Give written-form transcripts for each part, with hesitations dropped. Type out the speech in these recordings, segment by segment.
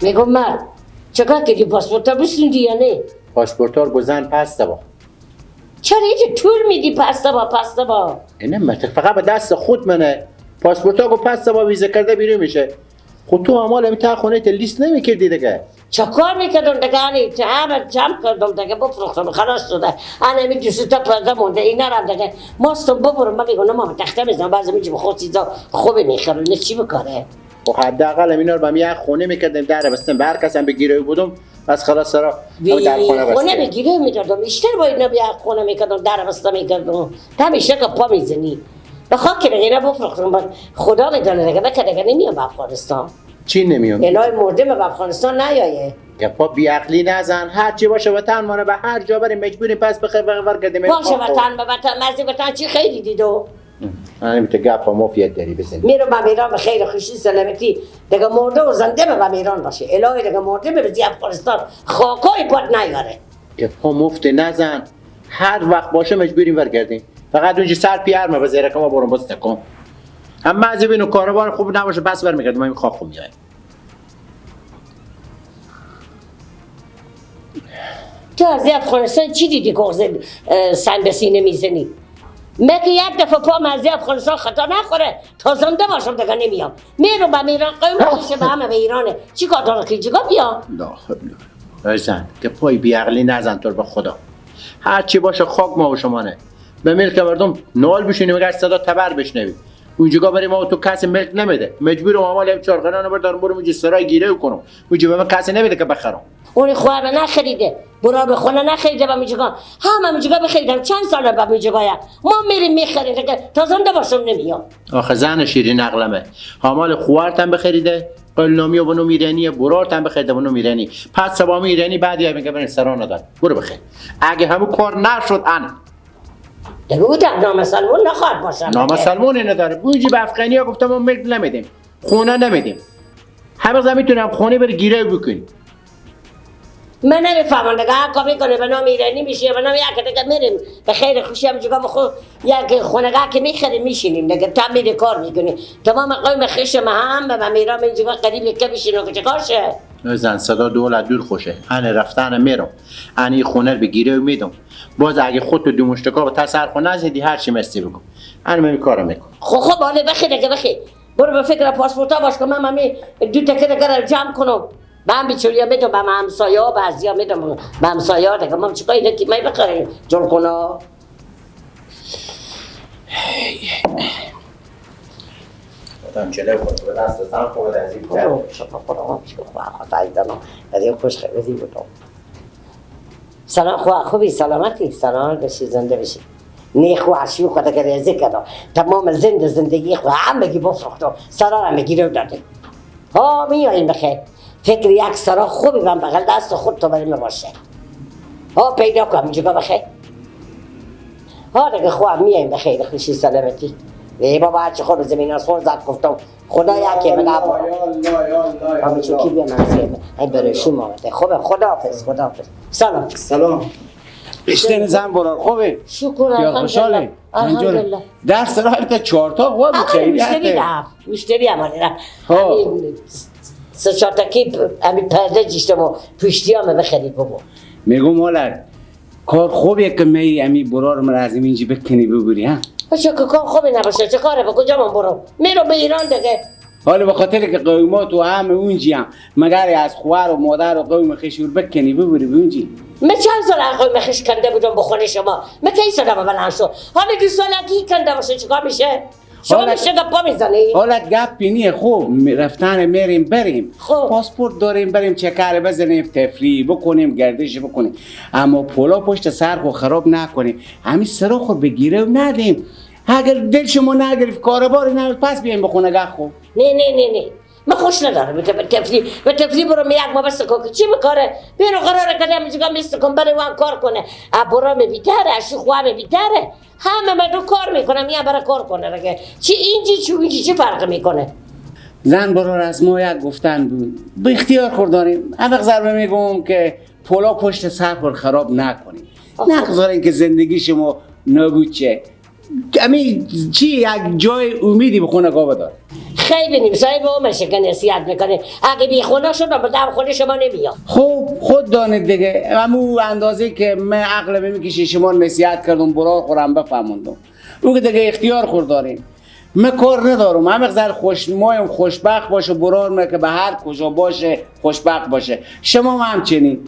میگم مرد چکار کردی پاسپورت ها بسوندی یا نه؟ پاسپورت ها رو بزن پس دبا. چرا اینجا طول میدی پس دبا؟ اینه مت فقط به دست خود منه. پاسپورت ها رو پس دبا ویزا کرده بیرون میشه. خود تو اعمال میتا خونه ته لیست نمیکردی دیگه. چه کار میکردم دیگه انی همه جمع کردم دیگه بفروختم خلاص شده. انا می دوست تا پرده مونده اینا رو دیگه ماستم ببرم من میگم ما تخته میزنم بعضی میگم خود چیزا خوبه میخرم نه چی بکاره. و حداقل اینا رو به یک خونه میکردیم در بستن به هر کس هم بگیره بودم بس خلاص سرا در خونه بگیره میکردم بیشتر باید نبی یک خونه میکردم در بسته میکردم همیشه که پا میزنی بخواه که اینا بفروختم خدا میدونه دیگه بکنه دیگه نمیام به افغانستان. چی نمیام؟ الهی مرده به افغانستان نیایه. گپا بی عقلی نزن. هر چی باشه وطن مونه به هر جا بریم مجبوریم پس بخیر برگردیم. باشه وطن به وطن مزی وطن چی خیلی دیدو. انا میت گپا مفید داری بزنی. میرم به ایران به خیر خوشی سلامتی دیگه مرده و زنده به ایران باشه. الهی دیگه مرده به افغانستان خاکای پات نیاره. گپا مفت نزن. هر وقت باشه مجبوریم برگردیم. فقط اونجا سر پیار ما بزیره که ما برم بس تکم. اما از ببینو کاروبار خوب نباشه بس برمیگردم همین خاک میایم. تو از افغانستان چی دیدی که سن به سینه میزنی؟ مگه یک دفعه پا از افغانستان خطا نخوره تا زنده باشم دیگه نمیام. میرم به ایران قوم میشه به همه به ایرانه چی کار داره که جگا بیام؟ لا حول زن که پای بیعقلی نزن تو به خدا. هر چی باشه خاک ما و شمانه. به ملک مردم نال بشینیم اگر صدا تبر بشنویم. اونجا بریم ما تو کسی ملک نمیده. مجبورم اول چارخانه بردارم برم اونجا سرای گیره کنم. اونجا به من کسی نمیده که بخرم. اون خواب نخریده برا به خونه نخریده با میجگان همه میجگا بخریدم چند ساله با میجگایم ما میریم میخریم که تا زنده باشم نمیام. آخه زن شیرین عقلمه حامال خوارتم بخریده قلنامی و بنو میرانی برارتم بخریده بنو میرانی پس سبا میرانی بعد یا میگه برن سران نداد برو بخیر اگه همون کار نشد انا دیگه او در نامسلمون نخواهد باشم. نامسلمونی نداره بوجی به افغانی ها گفتم ما ملک نمیدیم خونه نمیدیم همه زمین میتونم خونه بر گیره بکنیم. من نمیفهمم دیگه هر کاری کنه به نام ایرانی میشه به نام یک دیگه میریم به خیر خوشی هم جگا بخور یک خونگاه که میخریم میشینیم دیگه تعمیر کار میکنیم تمام قوم خشم هم به میرام این جگا قریب که بشینم که چکار شه. زن صدا دولت دور خوشه انا رفتن میرم انا خونه رو بگیره و میدم باز اگه خودت دو مشتکا به تسر خونه نزدی هر چی مستی بگم انا من کارو میکنم. خب حالا بخیر دیگه بخیر برو به فکر پاسپورت ها باش که من دو تکه دیگه جمع کنم. من بیچاریا میدم به همسایه ها بعضیا میدم به همسایه ها دیگه ما چیکار اینه که می بخریم جون کنا. آدم چله خود به دست سن خود از این کار. شما خودم چیکار خواهد از این خوش خیلی بودم. سلام خوبی سلامتی سلام بشی زنده بشی. نیخو عشیو خدا که ریزی کردم تمام زندگی خود همگی بفروختم سرا را میگیره داده. ها میاییم بخیر. فکر یک سرا خوبی من بغل دست خود تو بریم باشه. ها پیدا کنم اینجا بخیر. ها دیگه خواب میاییم بخیر خوشی سلامتی. ای بابا هرچی خود زمین از خون زد گفتم خدا یکی مگه با. همه چوکی بیا من سیم. این برای شما آمده. خوبه خداحافظ. سلام. سلام. اشتن زن برار خوبه؟ شکر الحمدلله. الحمدلله. درس را تا 4 تا قوه خیلیته. مشتری عملی رفت. سه چهار تکی همین پرده جیشتم و پشتی همه بخرید بگو. میگم مولد کار خوبیه که می امی برار من از اینجا بکنی ببری ها؟ باشه که کار خوبی نباشه چه کاره به کجا من برم؟ میرم به ایران دیگه. حالا به خاطر که قومات و همه اونجی هم مگر از خوار و مادر و قوم خشور بکنی ببری به اونجی. من چند سال قوم خش کنده بودم به خونه شما. من کی سالم بلند شد. حالا 2 سالگی کنده باشه چیکار میشه؟ شما میشه گپا میزنی؟ حالت گپی نیه خوب رفتن میریم بریم خوب. پاسپورت داریم بریم چکر بزنیم تفریح بکنیم گردش بکنیم اما پولا پشت سر خو خراب نکنیم همین سرا خو بگیره و ندیم اگر دل شما نگرفت کارباری نمید پس بیایم بخونه گه خوب. نه من خوش ندارم به تفریح برم یک ما بست که چی میکاره؟ بینو قراره کنم اینجا میستکم برای وان کار کنه برام بیتره اشی خواه بیتره همه من رو کار میکنم یا برای کار کنه رگه چی اینجی چی فرق میکنه؟ زن برار از ما یک گفتن بود به اختیار خور داریم اما ضربه میگم که پولا پشت سر خور خراب نکنیم نگذارین که زندگی شما نابود شه امی چی یک جای امیدی به خونگاه بدار. خیلی صاحب عمرشه که نصیحت میکنه. اگه بی خونه شد به دم خونه شما نمیاد. خب خود دانید دیگه، همون اندازه که من عقل میکشه شما نصیحت کردم برار خورم بفهموندم. او که دیگه اختیار خور داریم. من کار ندارم، همه قدر مایم خوشبخت باشه برار که به هر کجا باشه خوشبخت باشه. شما هم همچنین.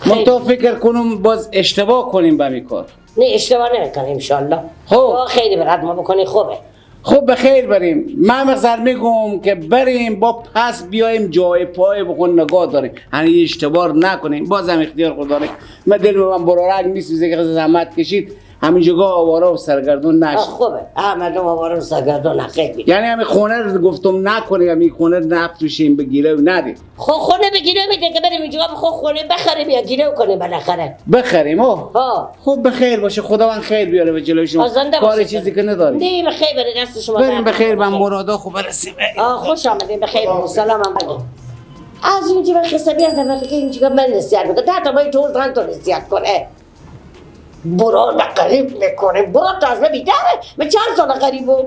من تو فکر کنم باز اشتباه کنیم به این کار. نه اشتباه نمیکنیم انشالله. خب خیلی برات ما بکنی خوبه. خب بخیر بریم. من مقدر میگم که بریم با پس بیایم جای پای بخون نگاه داریم، یعنی اشتباه نکنیم. بازم اختیار خود داریم. من دل من برارک میسوزه که زحمت کشید همین جگاه آواره و سرگردون نشد. خوبه مردم آواره و سرگردون نخیلی. یعنی همین خونه رو گفتم نکنیم، همین خونه نفروشیم بگیره و ندیم. خب خونه بگیره میده که بریم اینجا بخو خونه بخریم یا گیره کنیم بالاخره. بخریم ها. خب بخیر باشه، خداوند خیر بیاره به جلوی شما. کار چیزی که نداریم. نه بخیر بره دست شما. بریم بخیر به مرادا خوب برسیم. خوش آمدین بخیر سلام هم بگیم. از اینجا به حسابی هم دفعه که اینجا من نصیحت میکنه تا باید تو زن تو نصیحت کنه. برو قریب میکنه، برو تا از من بیداره. من چند سال قریبم.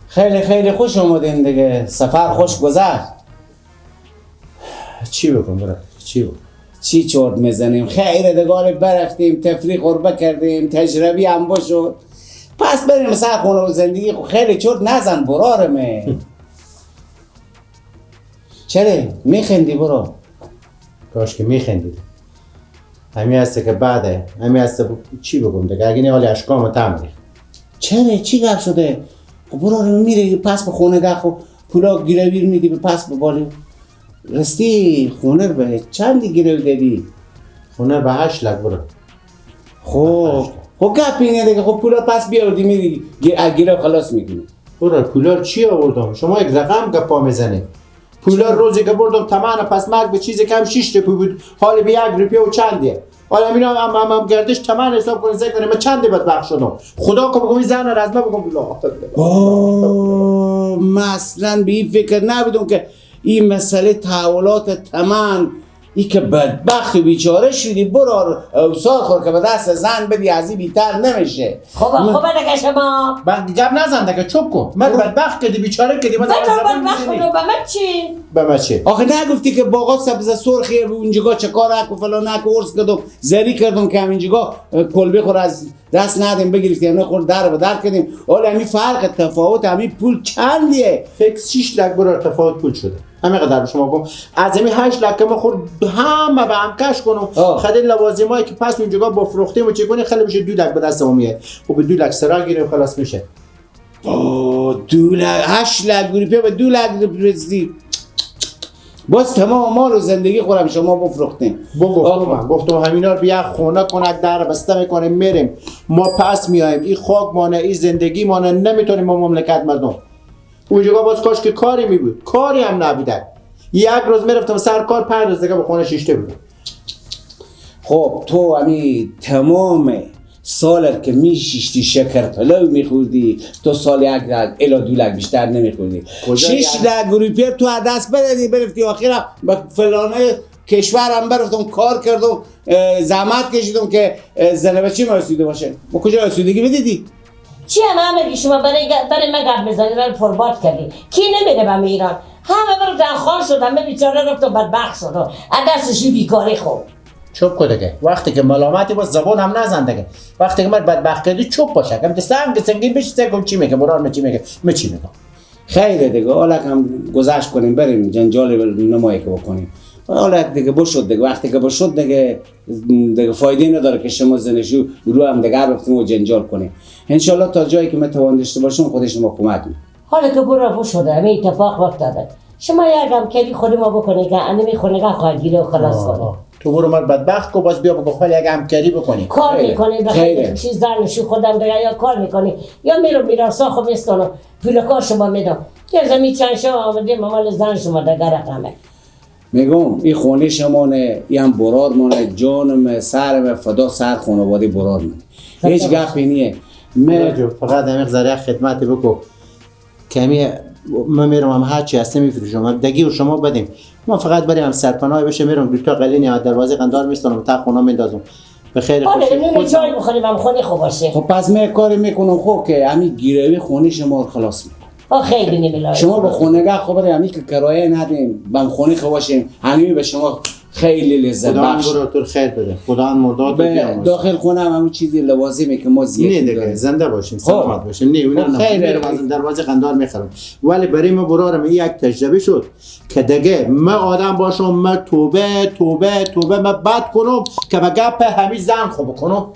خیلی خوش اومدین دیگه، سفر خوش گذشت. چی بکن برای چی چرت میزنیم؟ خیره دگار برفتیم، تفریح قربه کردیم، تجربی هم بشد. پس بریم سر خونه و زندگی. خیلی چرت نزن برارمه. چرا؟ میخندی برو؟ کاش که میخندید. همین هسته که بعده، همین هسته چی بگم دیگه، اگه نه حالی اشکام تمری. چرا؟ چی گفت شده؟ خب برارم میره پس به خونه ده، خب پولا گیرویر میدی به پس به بالی. رستی خونه رو به چندی گیرو دادی؟ خونه به 8 لک برو. خب گپ اینه دیگه. خب پولا پس بیاردی میری گیرو خلاص میکنی. برو پولا چی آوردم؟ شما یک رقم گپا میزنی. پولا روزی که بردم تمام پس مرگ به چیزی کم 6 روپیه بود، حالا به 1 روپیه و چندیه. حالا اینا هم گردش تمام حساب کنید زنگ کنید من چندی بدبخت شدم. خدا که بگم این زن رو از من بگم من اصلا به این فکر نبودم که این مسئله تحولات تمام ای که بدبخت و بیچاره شدی. برو اوسار خور که به دست زن بدی از این بیتر نمیشه. خوبه دیگه شما گپ نزن دیگه، چوب کن. من بدبخت کردی بیچاره کردی من بدبخت کنم. به من چی؟ آخه نگفتی که باقا سبز سرخی اونجا چه کار اکو فلان اکو ارس کردم زری کردم که همینجا کلبه خور از دست ندیم بگیرید یعنی خور در به در کردیم. حالا همین فرق تفاوت همین پول چندیه؟ فکس 6 لک برو تفاوت پول شده. همین قدر به شما گم. از همین 8 لک ما خورد همه به هم کش کنم. خرید لوازمایی که پس اونجا با فروختیم و چه کنی خیلی میشه 2 لک به دستمون میاد. خب به 2 لک سرا گیریم خلاص میشه. 2 لک 8 لک روپیه به 2 لک رسید. باز تمام مال و زندگی خورم شما بفروختیم. گفتم همینا رو بیا خونه کنک در بسته میکنیم میریم. ما پس میایم این خاک مانه این زندگی مانه نمیتونیم با مملکت مردم. اونجا باز کاش که کاری میبود، کاری هم نبوده. 1 روز میرفتم سر کار 5 روز دیگه به خونه شیشته بودم. خب تو همی تمام سال که میشیشتی شکر پلو میخوردی، تو سال 1 لک الا 2 لک بیشتر نمیخوردی. 6 لک روپیه تو دست بدادی برفتی آخرا به فلانه کشورم برفتم کار کردم زحمت کشیدم که زنه بچی ما رسیده باشه. با کجا رسیدگی بدیدی؟ چی هم میگی شما برای من گپ بزنی برای پرباد کردی؟ کی نمیره به ایران؟ همه برو دنخواه شدن، من بیچاره رفتم بدبخت شدم از دستشی بیکاری. خوب چوب کن دیگه. وقتی که ملامتی باز زبان هم نزن دیگه. وقتی که من بدبخت کردی چوب باشه. که سنگین بشی سگم چی میگه برار چی میگه من چی میگم. خیره دیگه حالا هم گذشت کنیم بریم جنجال نمایی که بکنیم. حالا دیگه بشد دیگه. وقتی که بشد دیگه فایده نداره که شما زنشو رو هم دیگه رفتیم و جنجال کنیم. انشالله تا جایی که متوان داشته باشم خود شما کمک میکنم. حالا که برو بشده همین اتفاق افتاده. شما یکم کلی خودی ما بکنه که انمی خونگاه خواهد گیره و خلاص کنه. تو برو من بدبخت کو باز بیا بگو حالا یک همکاری بکنی. کار میکنی بخیر چیز زنشو خودم دیگه یا کار میکنی یا میرم میراسا خو میستانم پول کار شما میدم. یه زمین چند شما آمدیم مال زن شما دیگه رقمه. میگم این خونه شمانه این هم برار مانه جانم سرم فدا سر خانواده برار مانه هیچ گپی نیه. من فقط همین ذره خدمت بکو کمی من میرم هم هرچی هسته میفروشم دگی و شما بدیم. ما فقط بریم هم سرپناه بشه میرم 2 تا قلینی از دروازه قندار میستانم تا خونه میندازم به خیر آره خوشی نون چای بخوریم هم خونه خوب باشه. خب پس من کاری میکنم خب که همین گیروی خونه شما رو خلاص میکنم. خیلی نمیلایم. شما به خونگاه خب بده همین که کرایه ندیم بم خونه خوب باشیم همین به شما خیلی لذت خدا بخش. براتون خیر بده. خدا مردات به بیامرزه. داخل خونه هم همون چیزی لوازمی که ما زیاد نه دیگه داریم. زنده باشیم سلامت باشیم. نه اونا خب خیلی میرم از دروازه خندار میخرم ولی برای ما برارم یک تجربه شد که دیگه ما آدم باشم ما توبه ما بد کنم که به گپ همین زن خوب کنم.